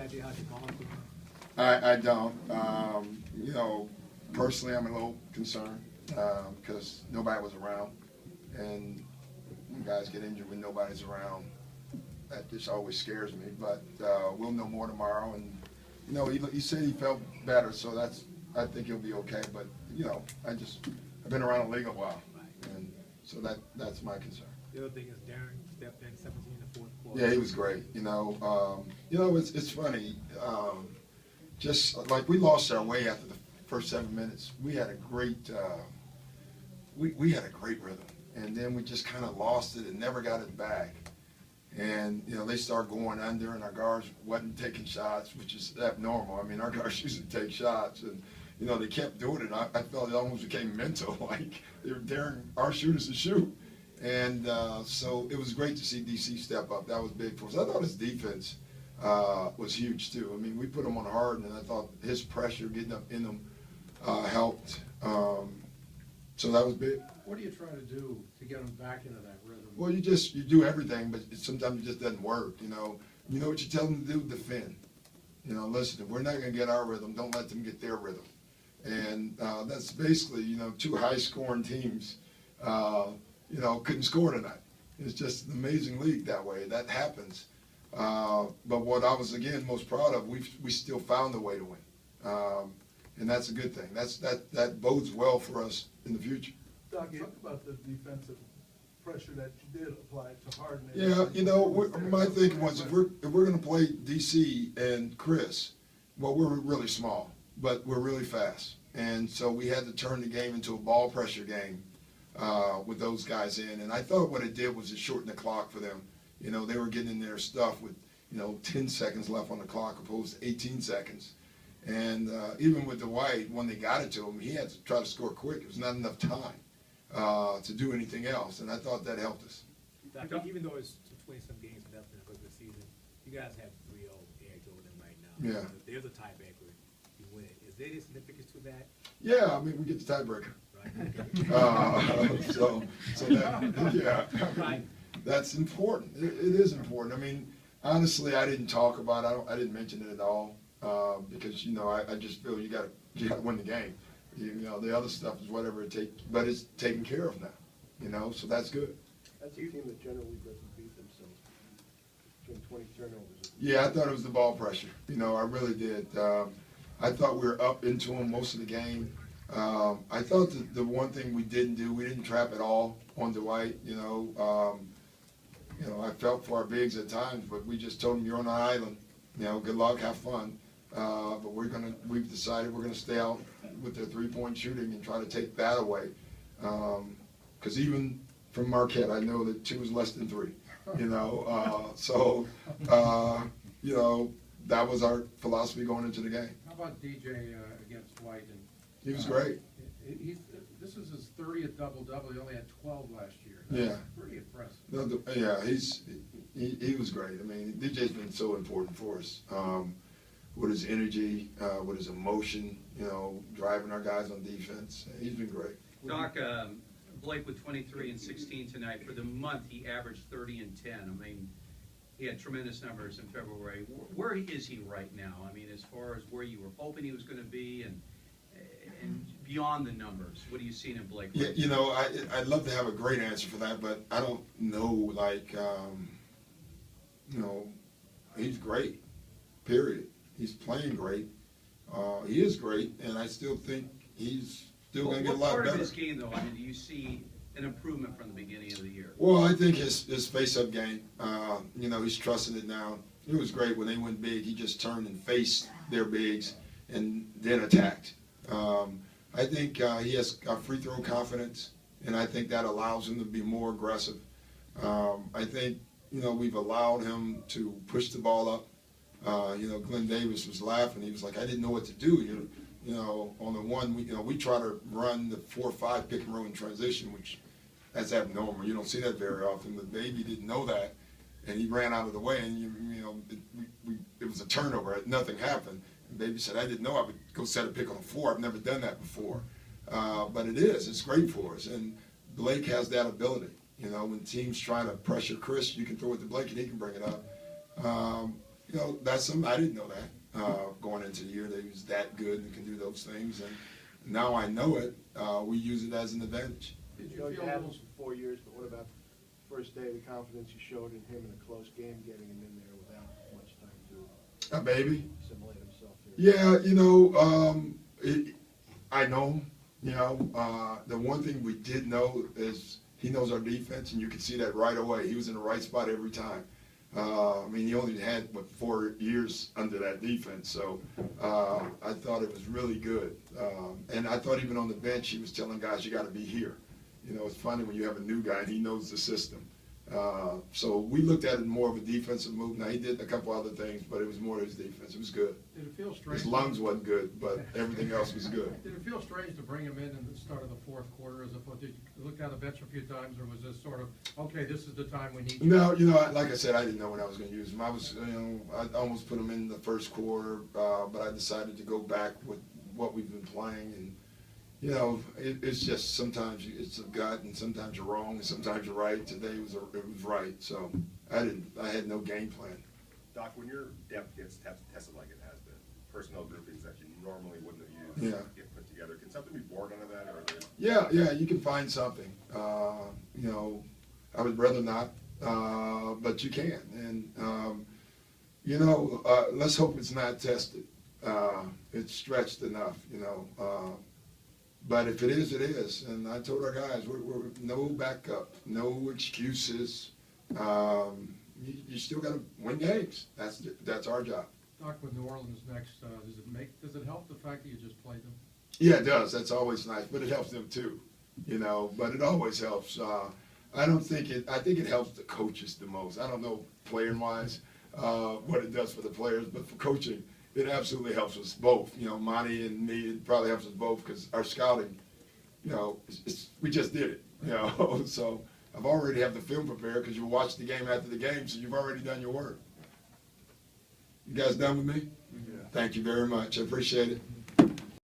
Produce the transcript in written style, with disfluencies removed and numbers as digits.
idea how they're going for him? I don't. You know, personally, I'm a little concerned because nobody was around, and when guys get injured when nobody's around, that just always scares me. But we'll know more tomorrow, and you know, he said he felt better, so I think he'll be okay. But you know, I've been around the league a while, and so that's my concern. The other thing is Darren stepped in 17 in the fourth quarter. Yeah, he was great. You know, it's funny. Just like we lost our way after the first 7 minutes, we had a great we had a great rhythm, and then we just kind of lost it and never got it back. And you know, they started going under, and our guards wasn't taking shots, which is abnormal. I mean, our guards usually take shots, and you know, they kept doing it. I felt it almost became mental, like they were daring our shooters to shoot. And so it was great to see DC step up. That was big for us. I thought his defense was huge too. I mean, we put him on hard, and I thought his pressure getting up in them helped. So that was big. What do you try to do to get them back into that rhythm? Well, you do everything, but sometimes it just doesn't work. You know what you tell them to do? Defend. You know, listen, if we're not going to get our rhythm, don't let them get their rhythm. And that's basically, you know, two high-scoring teams. You know, couldn't score tonight. It's just an amazing league that way. That happens. But what I was, again, most proud of, we still found a way to win. And that's a good thing. That bodes well for us in the future. Doc, talk about the defensive pressure that you did apply to Harden. Yeah, you know, my thinking was if we're going to play DC and Chris, well, we're really small, but we're really fast. And so we had to turn the game into a ball pressure game. With those guys in, and I thought what it did was it shortened the clock for them. You know, they were getting in their stuff with, you know, 10 seconds left on the clock opposed to 18 seconds. And even with Dwight, when they got it to him, he had to try to score quick. It was not enough time to do anything else, and I thought that helped us. Doc, even though it's 20-some games left in the regular season, you guys have 3-0 edge over them right now. Yeah. If there's a tiebreaker, you win it. Is there any significance to that? Yeah, I mean, we get the tiebreaker. Right. That's important. It is important. I mean, honestly, I didn't talk about it. I didn't mention it at all because you know I just feel you got to win the game. You know, the other stuff is whatever it takes, but it's taken care of now. You know, so that's good. That's a team that generally doesn't beat themselves. Between 20 turnovers. Yeah, I thought it was the ball pressure. You know, I really did. I thought we were up into them most of the game. I thought the one thing we didn't trap at all on Dwight. You know, I felt for our bigs at times, but we just told them you're on an island. You know, good luck, have fun. But we've decided we're gonna stay out with their three-point shooting and try to take that away. Because even from Marquette, I know that 2 is less than 3. You know, you know, that was our philosophy going into the game. How about DJ against Dwight? And he was great. This is his 30th double-double. He only had 12 last year. That's pretty impressive. Yeah, he was great. I mean, DJ's been so important for us with his energy, with his emotion, you know, driving our guys on defense. He's been great. Doc, Blake with 23 and 16 tonight. For the month, he averaged 30 and 10. I mean, he had tremendous numbers in February. Where is he right now? I mean, as far as where you were hoping he was going to be and beyond the numbers, what are you seeing in Blake? Yeah, you know, I'd love to have a great answer for that, but I don't know, like, you know, he's great, period. He's playing great. He is great, and I still think he's still going to get a lot better. What part of his game, though, I mean, do you see an improvement from the beginning of the year? Well, I think his face-up game, you know, he's trusting it now. It was great when they went big. He just turned and faced their bigs and then attacked. I think he has free throw confidence, and I think that allows him to be more aggressive. I think, you know, we've allowed him to push the ball up. You know, Glenn Davis was laughing. He was like, I didn't know what to do. You know, on the one, we try to run the 4-5 pick and roll in transition, which that's abnormal. You don't see that very often. But Baby didn't know that, and he ran out of the way, and you know, it was a turnover. Nothing happened. And Baby said, I didn't know I would go set a pick on the 4. I've never done that before. But it is. It's great for us. And Blake has that ability. You know, when teams try to pressure Chris, you can throw it to Blake and he can bring it up. you know, that's something I didn't know that going into the year, that he was that good and can do those things. And now I know it. We use it as an advantage. Did You you know, you feel a had little, him for 4 years, but what about the first day, the confidence you showed in him in a close game, getting him in there without much time to A baby. assimilate himself here? Yeah, you know, I know him. You know, the one thing we did know is he knows our defense, and you can see that right away. He was in the right spot every time. I mean, he only had, 4 years under that defense, so I thought it was really good. And I thought even on the bench, he was telling guys, you got to be here. You know, it's funny when you have a new guy and he knows the system. So we looked at it more of a defensive move. Now, he did a couple other things, but it was more his defense. It was good. did it feel strange? His lungs wasn't good, but everything else was good. Did it feel strange to bring him in the start of the fourth quarter as opposed, did you look down the bench a few times, or was this sort of, okay, this is the time we need you? No, you know, like I said, I didn't know when I was going to use him. I was, you know, I almost put him in the first quarter, but I decided to go back with what we've been playing. And, you know, it's just sometimes it's a gut, and sometimes you're wrong, and sometimes you're right. Today it was right. So I had no game plan. Doc, when your depth gets tested like it has been, personnel groupings that you normally wouldn't have used get put together, can something be born out of that? Or Yeah, you can find something. You know, I would rather not, but you can. And, you know, let's hope it's not tested. It's stretched enough, you know. But if it is, it is. And I told our guys, we're no backup, no excuses. You still got to win games. That's our job. Doc, with New Orleans next, does it help the fact that you just played them? Yeah, it does. That's always nice, but it helps them too, you know. But it always helps. I think it helps the coaches the most. I don't know player-wise what it does for the players, but for coaching, it absolutely helps us both. You know, Monty and me, it probably helps us both because our scouting, you know, we just did it, you know. So I've already have the film prepared because you watch the game after the game, so you've already done your work. You guys done with me? Yeah. Thank you very much. I appreciate it.